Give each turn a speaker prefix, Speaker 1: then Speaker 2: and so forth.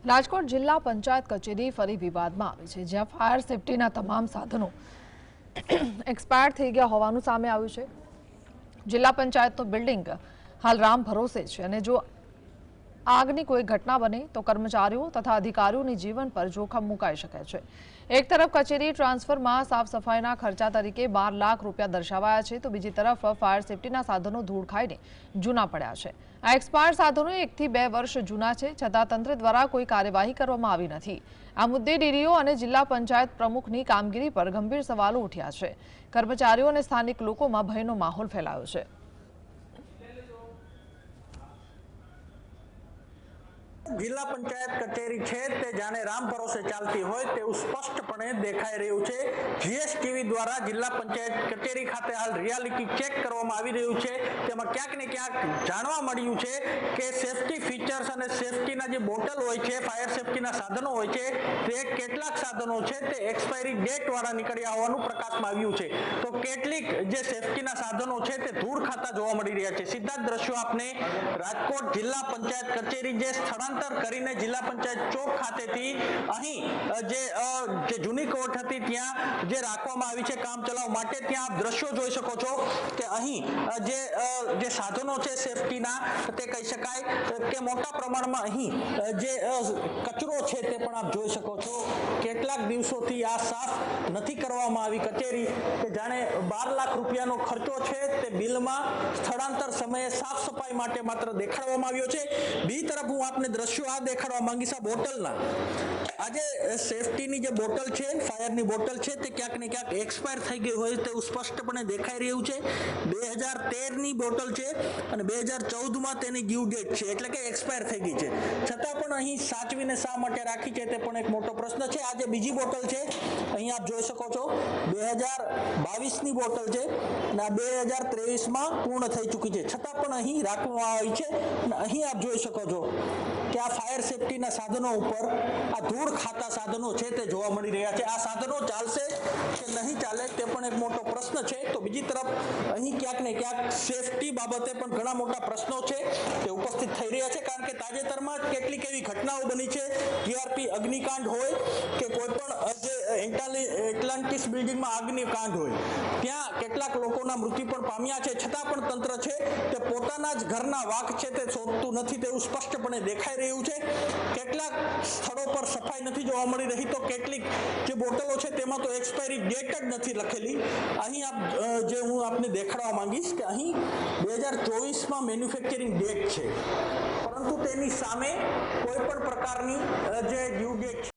Speaker 1: રાજકોટ જિલ્લા પંચાયત કચેરી ફરી વિવાદમાં આવી છે, જ્યાં ફાયર સેફટીના તમામ સાધનો એક્સપાયર થઈ ગયા હોવાનું સામે આવ્યું છે। જિલ્લા પંચાયતનો બિલ્ડિંગ હાલ રામ ભરોસે છે અને જો આગની કોઈ ઘટના બને તો કર્મચારીઓ તથા અધિકારીઓની જીવન પર જોખમ મુકાઈ શકે છે। એક તરફ કચેરી ટ્રાન્સફરમાં સાફ સફાઈના ખર્ચા તરીકે 12 લાખ રૂપિયા દર્શાવાયા છે, તો બીજી તરફ ફાયર સેફટીના સાધનો ધૂળ ખાઈને જૂના પડ્યા છે। આ એક્સપાયર સાધનો 1 થી 2 વર્ષ જૂના છે, છતાં તંત્ર દ્વારા કોઈ કાર્યવાહી કરવામાં આવી નથી। આ મુદ્દે ડીડીઓ અને જિલ્લા પંચાયત પ્રમુખની કામગીરી પર ગંભીર સવાલો ઉઠ્યા છે। કર્મચારીઓ અને સ્થાનિક લોકોમાં ભયનો માહોલ ફેલાયો છે।
Speaker 2: जिला पंचायत कचेरी है ते जाने राम भरोसे चलती हो स्पष्टपणे देखाई रह्यु छे। जीएसटीवी द्वारा जिला पंचायत कचेरी खाते हाल रियालिटी चेक करवामां आवी रह्यु छे। तेमां क्यांक ने क्यांक जाणवा मळ्युं छे के सेफ्टी फीचर्स अने सेफ्टीना जे बोटल होय छे, फायर सेफ्टीना साधनो होय छे, ते केटलाक साधनो छे ते एक्सपायरी डेट वाळा निकळ्या होવાનું प्रकाशमां આવ્યું છે। તો કેટલીક જે સેફટીના સાધનો છે તે ધૂળ ખાતા જોવા મળી રહ્યા છે। સીધા જ દ્રશ્યો આપને રાજકોટ જિલ્લા પંચાયત કચેરી જે સ્થળાંતર કરીને જિલ્લા પંચાયત ચોક ખાતેથી અહીં જે જૂની કોર્ટ હતી ત્યાં જે રાખવામાં આવી છે કામ ચલાવવા માટે, ત્યાં આપ દ્રશ્યો જોઈ શકો છો કે અહીં જે સાધનો છે સેફટીના તે કહી શકાય કે મોટા પ્રમાણમાં અહીં જે કચરો છે તે પણ આપ જોઈ શકો છો। કેટલાક દિવસોથી આ સાફ નથી કરવામાં આવી કચેરી કે જાણે 12 લાખ રૂપિયાનો ખર્ચો છે તે બિલમાં સ્થળાંતર સમયે સાફ સફાઈ માટે માત્ર દેખાડવામાં આવ્યો છે। બીજી તરફ હું આપને દ્રશ્યો આ દેખાડવા માંગીશ આ બોટલના। આજે સેફટીની જે બોટલ છે, ફાયરની બોટલ છે તે ક્યાંક ને ક્યાંક એક્સપાયર થઈ ગઈ હોય તેવું સ્પષ્ટપણે દેખાઈ રહ્યું છે। 2013ની બોટલ છે અને 2014માં તેની ડ્યુ ડેટ છે, એટલે કે એક્સપાયર થઈ ગઈ છે, છતાં પણ અહીં સાચવીને શા માટે રાખી છે તે પણ એક મોટો પ્રશ્ન છે। આ જે બીજી બોટલ છે અહીં આપ જોઈ શકો છો 2022ની બોટલ છે અને આ 2023માં પૂર્ણ થઈ ચૂકી છે, છતાં પણ અહીં રાખવામાં આવી છે। અને અહીં આપ જોઈ શકો છો કે આ ફાયર સેફટીના સાધનો ઉપર આ ધૂળ ખાતા સાધનો છે તે જોવા મળી રહ્યા છે। આ સાધનો ચાલશે કે નહીં ચાલે તે પણ એક મોટો પ્રશ્ન છે। તો બીજી તરફ અહીં ક્યાંક ને ક્યાંક સેફટી બાબતે પણ ઘણા મોટા પ્રશ્નો છે તે ઉપસ્થિત થઈ રહ્યા છે, કારણ કે તાજેતરમાં જ કેટલીક એવી ઘટનાઓ બની છે, ટીઆરપી અગ્નિકાંડ હોય કે કોઈ પણ જે એટલાન્ટિસ બિલ્ડિંગમાં અગ્નિકાંડ હોય ત્યાં કેટલાક લોકોના મૃત્યુ પણ પામ્યા છે, છતાં પણ તંત્ર છે તે પોતાના જ ઘરના વાંક છે તે શોધતું નથી તેવું સ્પષ્ટપણે દેખાઈ રહ્યું છે। કેટલાક સ્થળો પર સફાઈ નથી જોવા મળી રહી, તો કેટલીક જે બોટલો છે તેમાં તો એક્સપાયરી ડેટ જ નથી લખેલી। અહીં આપ જે હું આપને દેખાડવા માંગીશ કે અહીં 2024માં મેન્યુફેક્ચરિંગ ડેટ છે, પરંતુ તેની સામે કોઈ પણ પ્રકારની જે ડ્યુ ડેટ